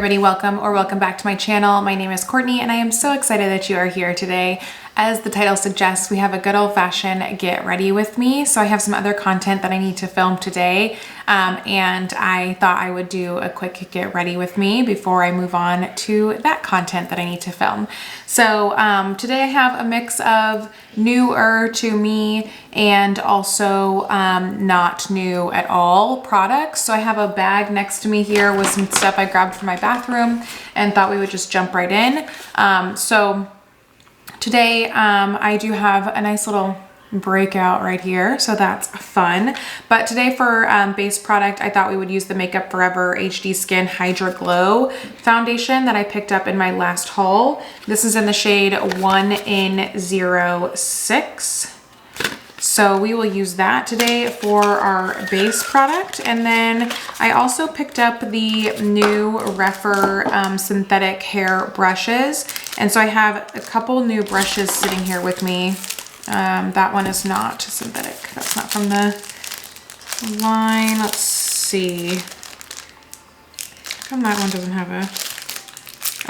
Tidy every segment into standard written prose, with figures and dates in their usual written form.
everybody, welcome or welcome back to my channel. My name is Courtney and I am so excited that you are here today. As the title suggests, we have a good old-fashioned get ready with me. So I have some other content that I need to film today, and I thought I would do a quick get ready with me before I move on to that content that I need to film. So today I have a mix of newer to me and also not new at all products. So I have a bag next to me here with some stuff I grabbed from my bathroom and thought we would just jump right in. Today, I do have a nice little breakout right here, so that's fun. But today for base product, I thought we would use the Makeup Forever HD Skin Hydra Glow foundation that I picked up in my last haul. This is in the shade 1 in 06. So we will use that today for our base product. And then I also picked up the new Refer synthetic hair brushes. And so I have a couple new brushes sitting here with me. That one is not synthetic. That's not from the line. Let's see. How come that one doesn't have a...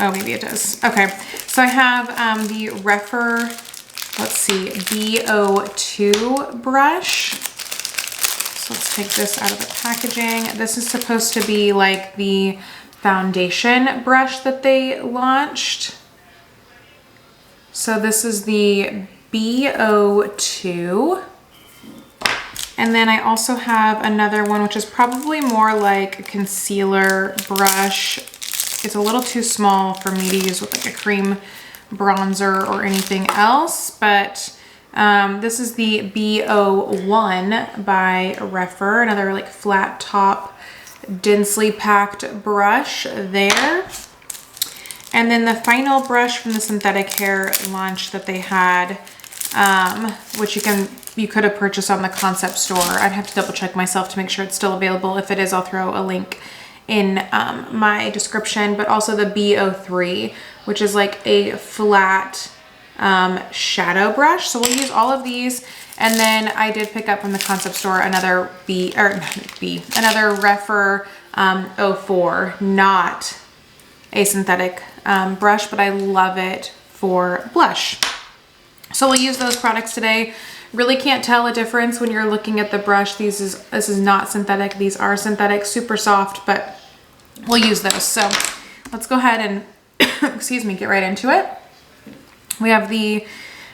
Oh, maybe it does. Okay. So I have the Refer... Let's see, B02 brush. So let's take this out of the packaging. This is supposed to be like the foundation brush that they launched. So this is the B02. And then I also have another one, which is probably more like a concealer brush. It's a little too small for me to use with like a cream bronzer or anything else, but this is the B01 by Refer, another like flat top densely packed brush there. And then the final brush from the synthetic hair launch that they had, which you could have purchased on the concept store. I'd have to double check myself to make sure it's still available. If it is, I'll throw a link in my description, but also the B03, which is like a flat shadow brush. So we'll use all of these. And then I did pick up from the concept store another another Refer 04, not a synthetic brush, but I love it for blush. So we'll use those products today. Really can't tell a difference when you're looking at the brush. This is not synthetic. These are synthetic, super soft, but we'll use those. So let's go ahead and, excuse me, get right into it. We have the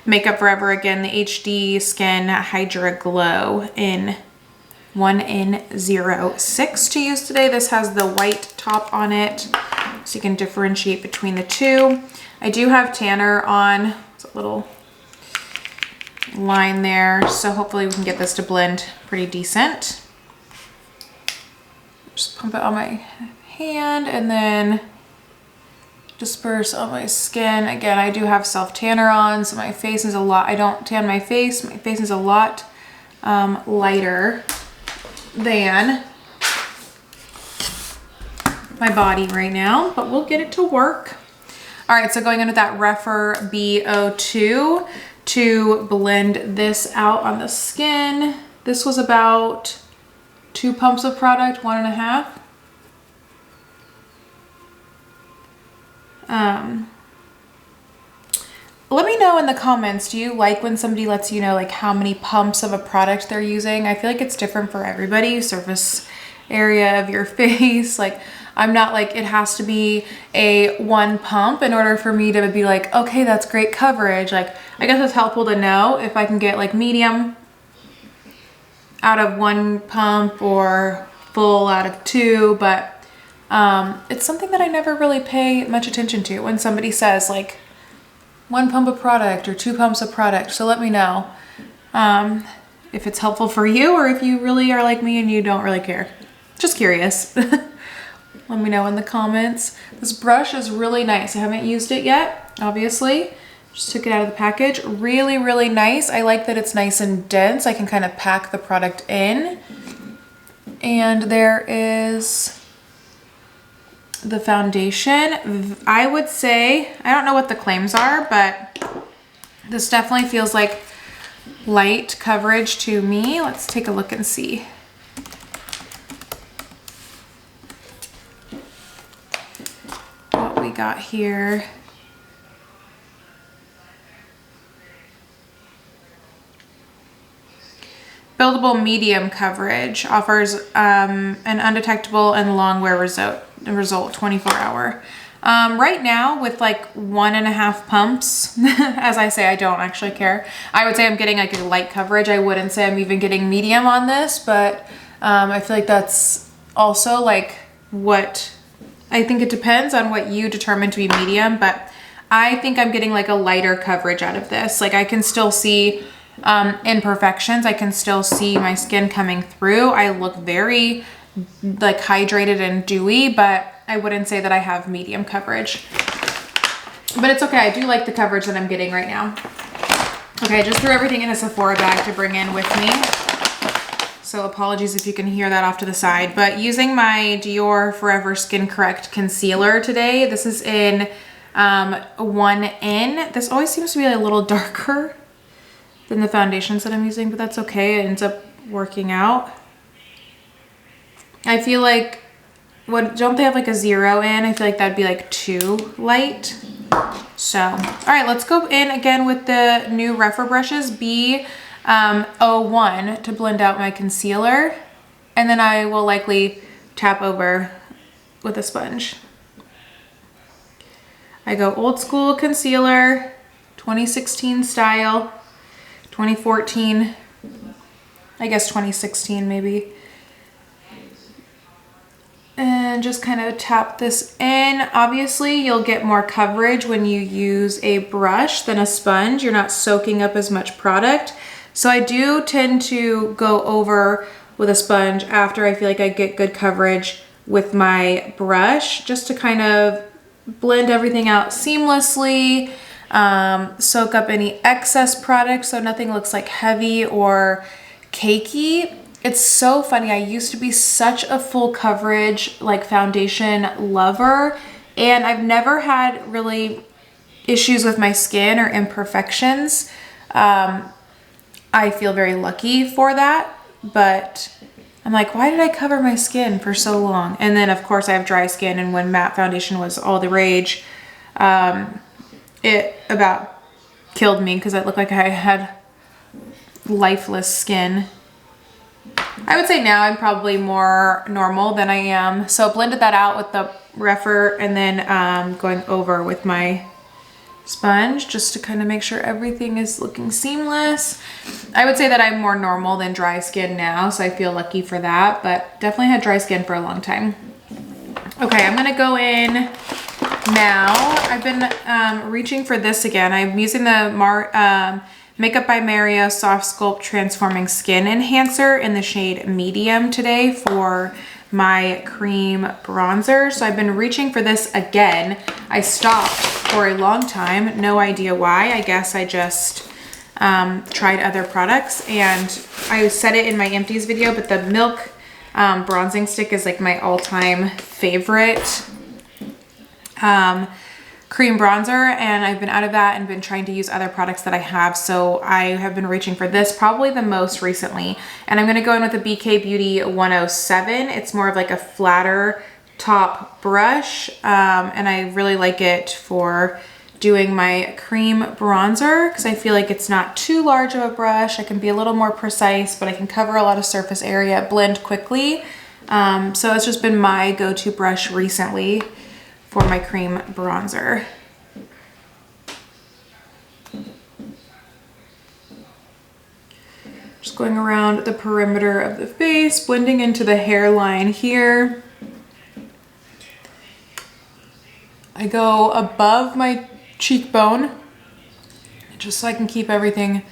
Makeup Forever again, the HD Skin Hydra Glow in 1 in 06 to use today. This has the white top on it, so you can differentiate between the two. I do have tanner on. It's a little line there, so hopefully we can get this to blend pretty decent. Just pump it on my hand and then disperse on my skin. Again, I do have self tanner on, so my face is a lot, I don't tan my face. My face is a lot lighter than my body right now, but we'll get it to work. All right, so going into that Refer B02 to blend this out on the skin. This was about 2 pumps of product, 1.5. Let me know in the comments, do you like when somebody lets you know like how many pumps of a product they're using? I feel like it's different for everybody. Surface area of your face, like I'm not like it has to be a 1 pump in order for me to be like, okay, that's great coverage. Like I guess it's helpful to know if I can get like medium out of 1 pump or full out of 2, but it's something that I never really pay much attention to when somebody says like 1 pump of product or 2 pumps of product. So let me know if it's helpful for you or if you really are like me and you don't really care. Just curious. Let me know in the comments. This brush is really nice. I haven't used it yet, obviously. Just took it out of the package. Really, really nice. I like that it's nice and dense. I can kind of pack the product in. And there is the foundation. I would say, I don't know what the claims are, but this definitely feels like light coverage to me. Let's take a look and see. got here. Buildable medium coverage, offers an undetectable and long wear result 24 hour. Right now with like 1.5 pumps, as I say, I don't actually care. I would say I'm getting like a light coverage. I wouldn't say I'm even getting medium on this, but I feel like that's also like what, I think it depends on what you determine to be medium, but I think I'm getting like a lighter coverage out of this. Like I can still see imperfections. I can still see my skin coming through. I look very like hydrated and dewy, but I wouldn't say that I have medium coverage. But it's okay. I do like the coverage that I'm getting right now. Okay, I just threw everything in a Sephora bag to bring in with me. So apologies if you can hear that off to the side. But using my Dior Forever Skin Correct Concealer today. This is in 1N. This always seems to be a little darker than the foundations that I'm using, but that's okay. It ends up working out. I feel like, don't they have like a 0 in? I feel like that'd be like too light. So, all right, let's go in again with the new Rephr brushes, B01 to blend out my concealer. And then I will likely tap over with a sponge. I go old school concealer, 2016 style. 2014, I guess 2016 maybe. And just kind of tap this in. Obviously, you'll get more coverage when you use a brush than a sponge. You're not soaking up as much product. So I do tend to go over with a sponge after I feel like I get good coverage with my brush, just to kind of blend everything out seamlessly. Soak up any excess product so nothing looks like heavy or cakey. It's so funny. I used to be such a full coverage like foundation lover, and I've never had really issues with my skin or imperfections. I feel very lucky for that, but I'm like, why did I cover my skin for so long? And then of course I have dry skin, and when matte foundation was all the rage, it about killed me because it looked like I had lifeless skin. I would say now I'm probably more normal than I am. So blended that out with the Rephr, and then going over with my sponge just to kind of make sure everything is looking seamless. I would say that I'm more normal than dry skin now, so I feel lucky for that, but definitely had dry skin for a long time. Okay, I'm gonna go in now. I've been reaching for this again. I'm using the Makeup by Mario Soft Sculpt Transforming Skin Enhancer in the shade Medium today for my cream bronzer. So I've been reaching for this again. I stopped for a long time, no idea why. I guess I just tried other products, and I said it in my empties video, but the Milk bronzing stick is like my all-time favorite cream bronzer, and I've been out of that and been trying to use other products that I have. So I have been reaching for this probably the most recently, and I'm going to go in with the BK Beauty 107. It's more of like a flatter top brush, and I really like it for doing my cream bronzer because I feel like it's not too large of a brush. I can be a little more precise, but I can cover a lot of surface area, blend quickly. So it's just been my go-to brush recently for my cream bronzer. Just going around the perimeter of the face, blending into the hairline here. I go above my cheekbone just so I can keep everything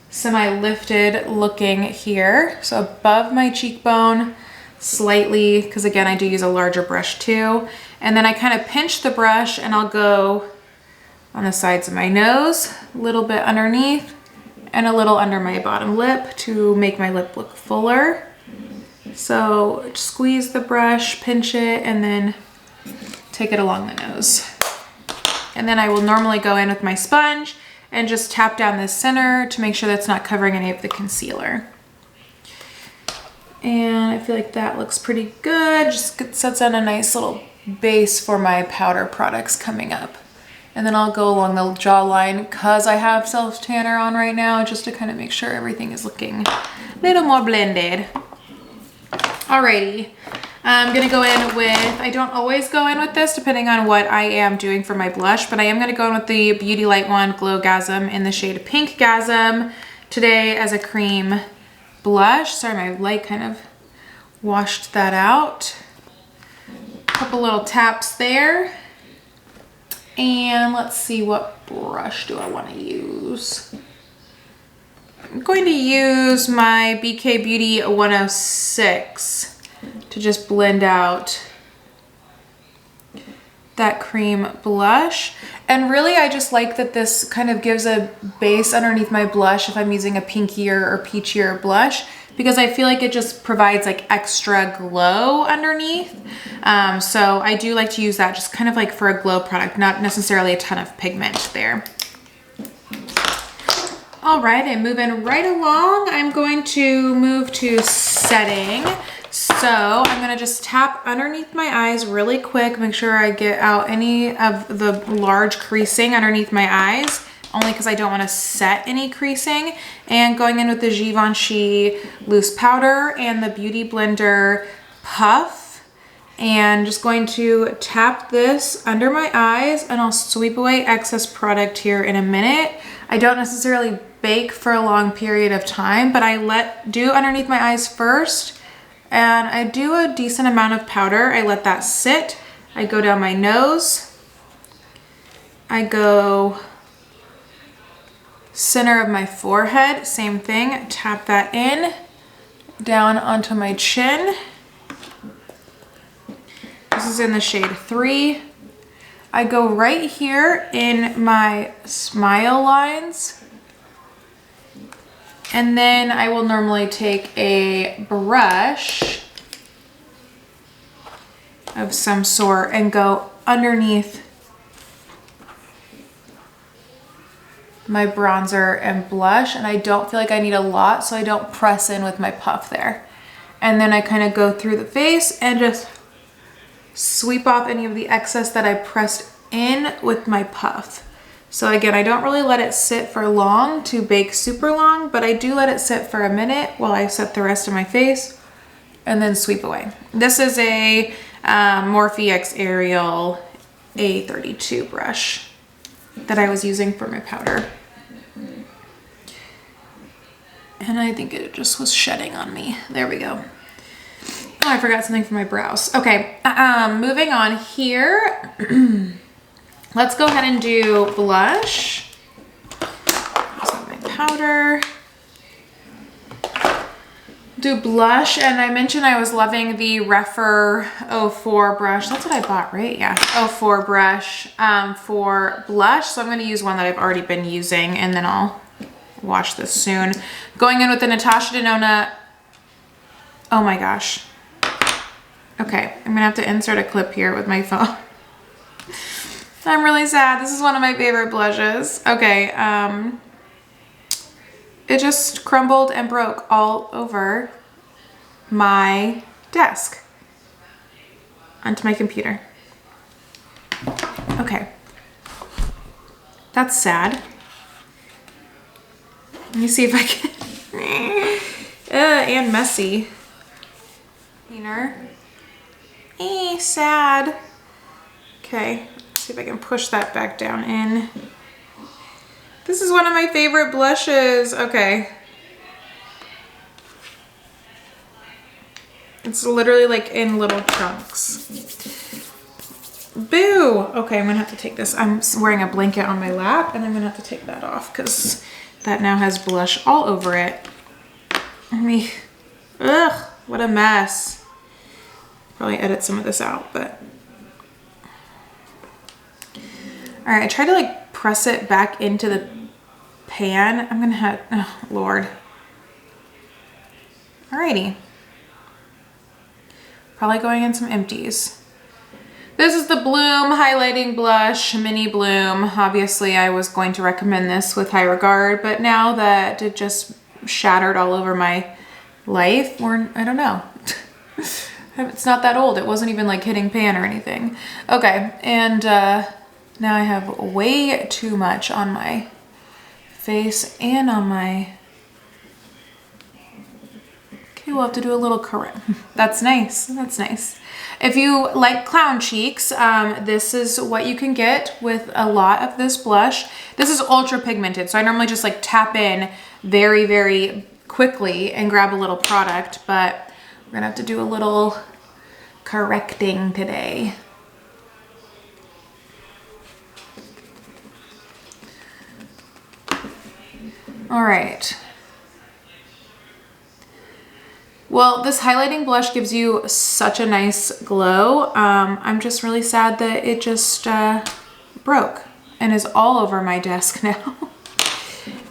semi-lifted looking here. So above my cheekbone slightly, because again, I do use a larger brush too. And then I kind of pinch the brush and I'll go on the sides of my nose, a little bit underneath, and a little under my bottom lip to make my lip look fuller. So squeeze the brush, pinch it, and then take it along the nose. And then I will normally go in with my sponge and just tap down the center to make sure that's not covering any of the concealer. And I feel like that looks pretty good. Just sets on a nice little base for my powder products coming up. And then I'll go along the jawline because I have self-tanner on right now, just to kind of make sure everything is looking a little more blended. Alrighty, I'm gonna go in with, I don't always go in with this depending on what I am doing for my blush, but I am gonna go in with the Beauty Light One Glow Gasm in the shade Pink Gasm today as a cream blush. Sorry, my light kind of washed that out. Couple little taps there. And let's see, what brush do I want to use? I'm going to use my BK Beauty 106 to just blend out that cream blush. And really, I just like that this kind of gives a base underneath my blush if I'm using a pinkier or peachier blush, because I feel like it just provides like extra glow underneath. So I do like to use that just kind of like for a glow product, not necessarily a ton of pigment there. All right, I'm moving right along. I'm going to move to setting. So I'm gonna just tap underneath my eyes really quick, make sure I get out any of the large creasing underneath my eyes, only because I don't want to set any creasing. And going in with the Givenchy loose powder and the Beauty Blender puff, and just going to tap this under my eyes, and I'll sweep away excess product here in a minute. I don't necessarily bake for a long period of time, but I do underneath my eyes first, and I do a decent amount of powder. I let that sit. I go down my nose. I go center of my forehead, same thing, tap that in, down onto my chin. This is in the shade 3. I go right here in my smile lines, and then I will normally take a brush of some sort and go underneath my bronzer and blush, and I don't feel like I need a lot, so I don't press in with my puff there. And then I kind of go through the face and just sweep off any of the excess that I pressed in with my puff. So again, I don't really let it sit for long to bake super long, but I do let it sit for a minute while I set the rest of my face and then sweep away. This is a Morphe X Ariel A32 brush that I was using for my powder. And I think it just was shedding on me. There we go. Oh, I forgot something for my brows. Okay, moving on here. Let's go ahead and do blush. Use my powder. Do blush, and I mentioned I was loving the Refer 04 brush. That's what I bought, right? Yeah, 04 brush for blush. So I'm going to use one that I've already been using, and then I'll wash this soon. Going in with the Natasha Denona. Oh my gosh. Okay, I'm gonna have to insert a clip here with my phone. I'm really sad. This is one of my favorite blushes. Okay, it just crumbled and broke all over my desk onto my computer. Okay, that's sad. Let me see if I can. And messy. Cleaner. Sad. Okay, let's see if I can push that back down in. This is one of my favorite blushes. Okay. It's literally like in little chunks. Boo! Okay, I'm gonna have to take this. I'm wearing a blanket on my lap, and I'm gonna have to take that off because that now has blush all over it. Ugh, what a mess. Probably edit some of this out, but. All right, I try to like press it back into the pan. I'm gonna have, oh Lord. Alrighty. Probably going in some empties. This is the Bloom Highlighting Blush, Mini Bloom. Obviously, I was going to recommend this with high regard, but now that it just shattered all over my life, or I don't know. It's not that old. It wasn't even like hitting pan or anything. Okay, and now I have way too much on my face and on my... Okay, we'll have to do a little correct. That's nice. That's nice. If you like clown cheeks, this is what you can get with a lot of this blush. This is ultra pigmented, so I normally just like tap in very, very quickly and grab a little product, but we're gonna have to do a little correcting today. All right. Well, this highlighting blush gives you such a nice glow. I'm just really sad that it just broke and is all over my desk now.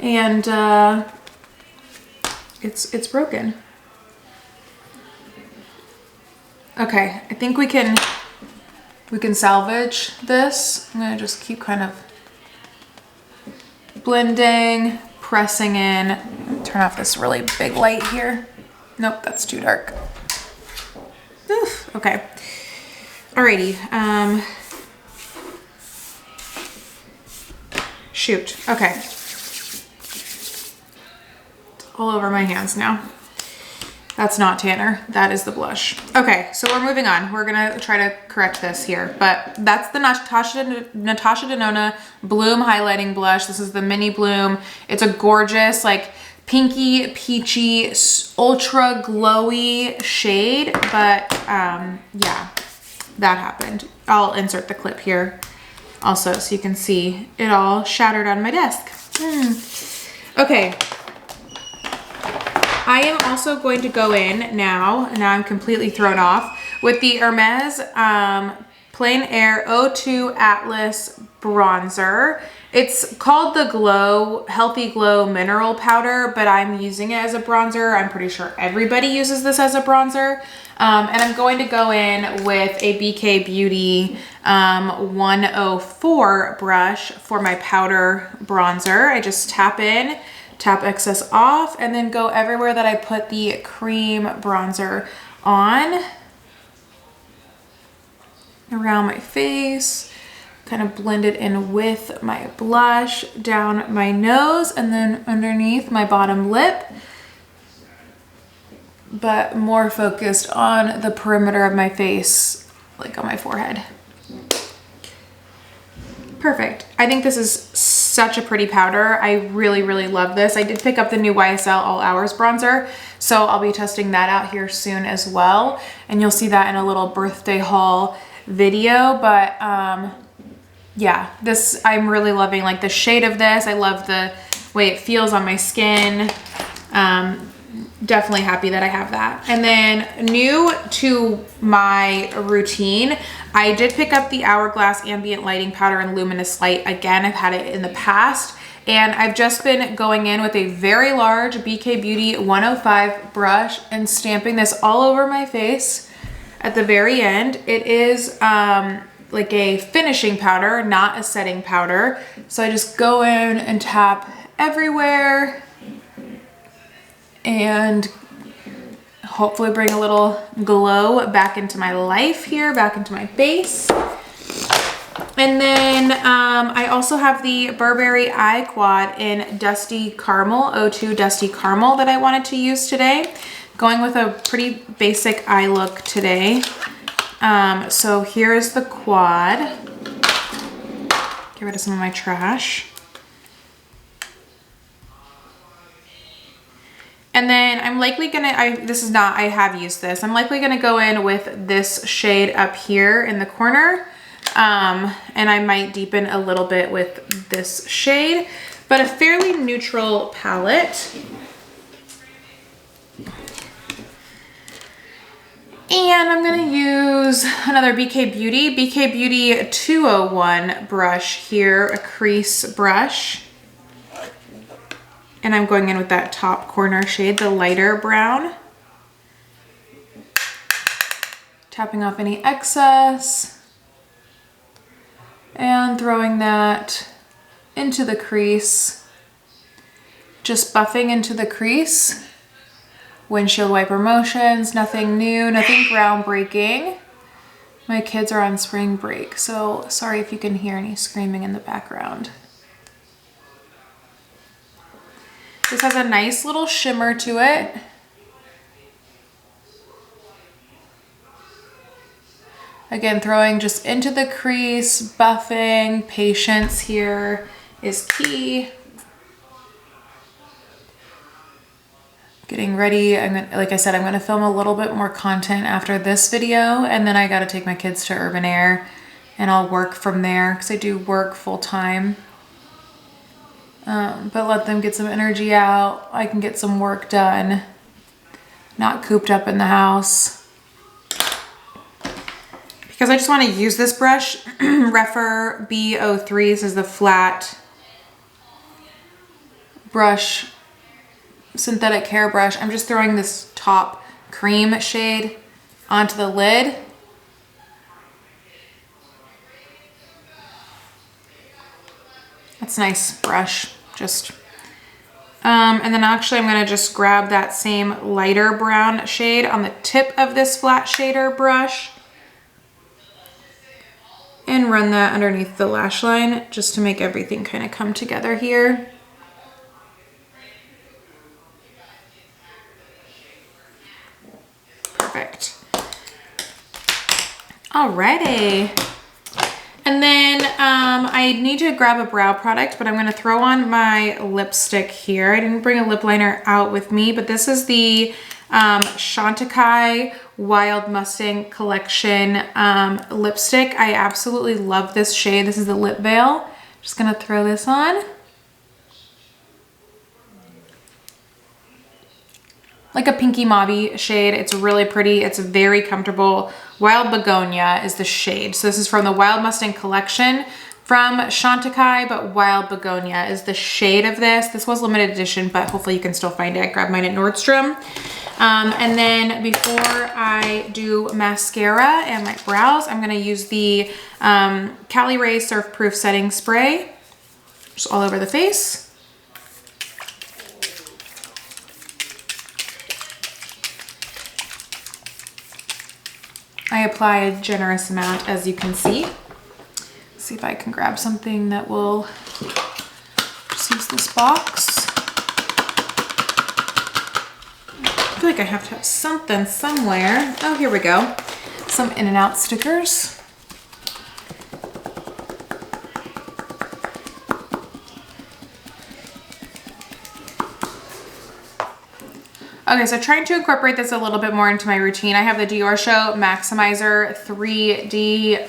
And it's broken. Okay, I think we can salvage this. I'm gonna just keep kind of blending, pressing in. Turn off this really big light here. Nope, that's too dark. Oof, okay. Alrighty. Shoot. Okay. It's all over my hands now. That's not tanner. That is the blush. Okay, so we're moving on. We're gonna try to correct this here, but that's the Natasha Denona Bloom highlighting blush. This is the mini Bloom. It's a gorgeous, like, pinky, peachy, ultra glowy shade, but yeah, that happened. I'll insert the clip here also so you can see it all shattered on my desk. Okay. I am also going to go in now I'm completely thrown off, with the Hermes Plein Air O2 Atlas bronzer. It's called the Healthy Glow Mineral Powder, but I'm using it as a bronzer. I'm pretty sure everybody uses this as a bronzer. And I'm going to go in with a BK Beauty 104 brush for my powder bronzer. I just tap in, tap excess off, and then go everywhere that I put the cream bronzer on. Around my face, kind of blend it in with my blush, down my nose, and then underneath my bottom lip, but more focused on the perimeter of my face, like on my forehead. Perfect. I think this is such a pretty powder. I really, really love this. I did pick up the new YSL All Hours bronzer, so I'll be testing that out here soon as well, and you'll see that in a little birthday haul video. But yeah, this, I'm really loving like the shade of this. I love the way it feels on my skin. Definitely happy that I have that. And then new to my routine, I did pick up the Hourglass Ambient Lighting Powder in Luminous Light. Again, I've had it in the past, and I've just been going in with a very large BK Beauty 105 brush and stamping this all over my face at the very end. It is like a finishing powder, not a setting powder. So I just go in and tap everywhere and hopefully bring a little glow back into my life here, back into my face. And then I also have the Burberry Eye Quad in Dusty Caramel, O2 Dusty Caramel, that I wanted to use today. Going with a pretty basic eye look today. So here's the quad. Get rid of some of my trash. And then I'm likely gonna, I have used this. I'm likely gonna go in with this shade up here in the corner. And I might deepen a little bit with this shade, but a fairly neutral palette. And I'm gonna use another BK Beauty 201 brush here, a crease brush. And I'm going in with that top corner shade, the lighter brown. Tapping off any excess. And throwing that into the crease. Just buffing into the crease windshield wiper motions, nothing new, nothing groundbreaking. My kids are on spring break, so sorry if you can hear any screaming in the background. This has a nice little shimmer to it. Again, throwing just into the crease, buffing, patience here is key. Getting ready, like I said, I'm gonna film a little bit more content after this video, and then I gotta take my kids to Urban Air and I'll work from there because I do work full time. But let them get some energy out. I can get some work done, not cooped up in the house. Because I just want to use this brush, Refer B03. This is the flat brush, synthetic hair brush. I'm just throwing this top cream shade onto the lid. That's a nice brush, just. And then actually I'm gonna just grab that same lighter brown shade on the tip of this flat shader brush and run that underneath the lash line just to make everything kind of come together here. Perfect. Alrighty. And then I need to grab a brow product, but I'm gonna throw on my lipstick here. I didn't bring a lip liner out with me, but this is the Chantecaille Wild Mustang Collection lipstick. I absolutely love this shade. This is the Lip Veil. Just gonna throw this on. Like a pinky mauve shade. It's really pretty. It's very comfortable. Wild Begonia is the shade. So this is from the Wild Mustang Collection from Chantecaille, but Wild Begonia is the shade of this. This was limited edition, but hopefully you can still find it. I grabbed mine at Nordstrom. And then before I do mascara and my brows, I'm gonna use the Cali Ray Surf Proof Setting Spray, just all over the face. I apply a generous amount, as you can see. Let's see if I can grab something that will just use this box. I feel like I have to have something somewhere. Oh, here we go. Some In and Out stickers. Okay, so trying to incorporate this a little bit more into my routine. I have the Dior Show Maximizer 3D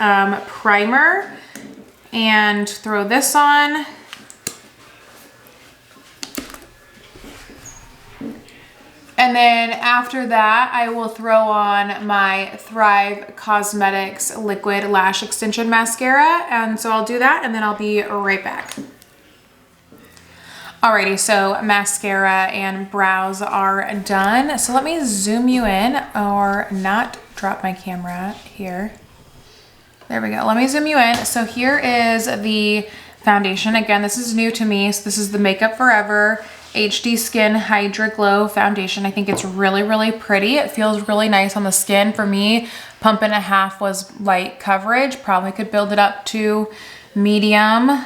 primer and throw this on. And then after that, I will throw on my Thrive Cosmetics Liquid Lash Extension Mascara. And so I'll do that and then I'll be right back. Alrighty, so mascara and brows are done. So let me zoom you in, or not drop my camera here. There we go. Let me zoom you in. So here is the foundation. Again, this is new to me. So this is the Makeup Forever HD Skin Hydra Glow Foundation. I think it's really, really pretty. It feels really nice on the skin. For me, pump and a half was light coverage. Probably could build it up to medium.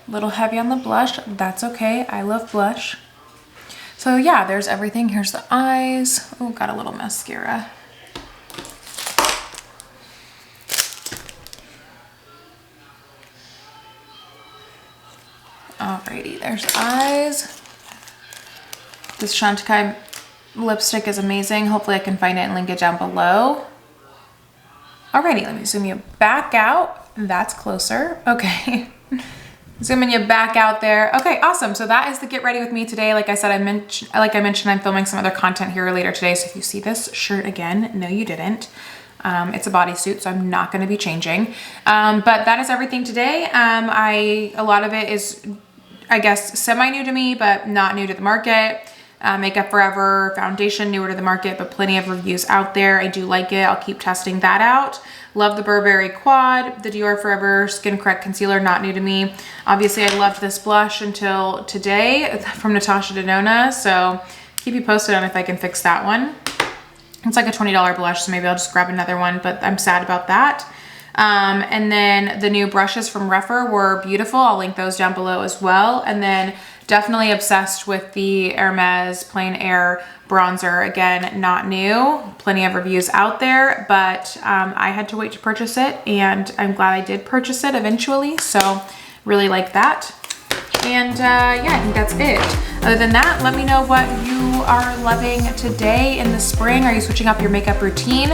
Little heavy on the blush, that's okay. I love blush. So yeah, there's everything. Here's the eyes. Oh, got a little mascara. Alrighty, there's eyes. This Chantecaille lipstick is amazing. Hopefully I can find it and link it down below. Alrighty, let me zoom you back out. That's closer. Okay. Zooming you back out there. Okay, awesome. So that is the Get Ready With Me today. Like I said, like I mentioned, I'm filming some other content here later today. So if you see this shirt again, no, you didn't. It's a bodysuit, so I'm not going to be changing. But that is everything today. A lot of it is, I guess, semi-new to me, but not new to the market. Makeup Forever foundation, newer to the market, but plenty of reviews out there. I do like it. I'll keep testing that out. Love the Burberry Quad, the Dior Forever Skin Correct Concealer, not new to me. Obviously, I loved this blush until today from Natasha Denona, so keep you posted on if I can fix that one. It's like a $20 blush, so maybe I'll just grab another one, but I'm sad about that. And then the new brushes from Rephr were beautiful. I'll link those down below as well. And then definitely obsessed with the Hermes Plein Air bronzer. Again, not new, plenty of reviews out there, but I had to wait to purchase it, and I'm glad I did purchase it eventually. So really like that. And yeah, I think that's it. Other than that, let me know what you are loving today in the spring. Are you switching up your makeup routine?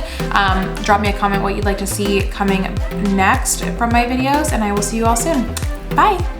Drop me a comment what you'd like to see coming next from my videos, and I will see you all soon. Bye.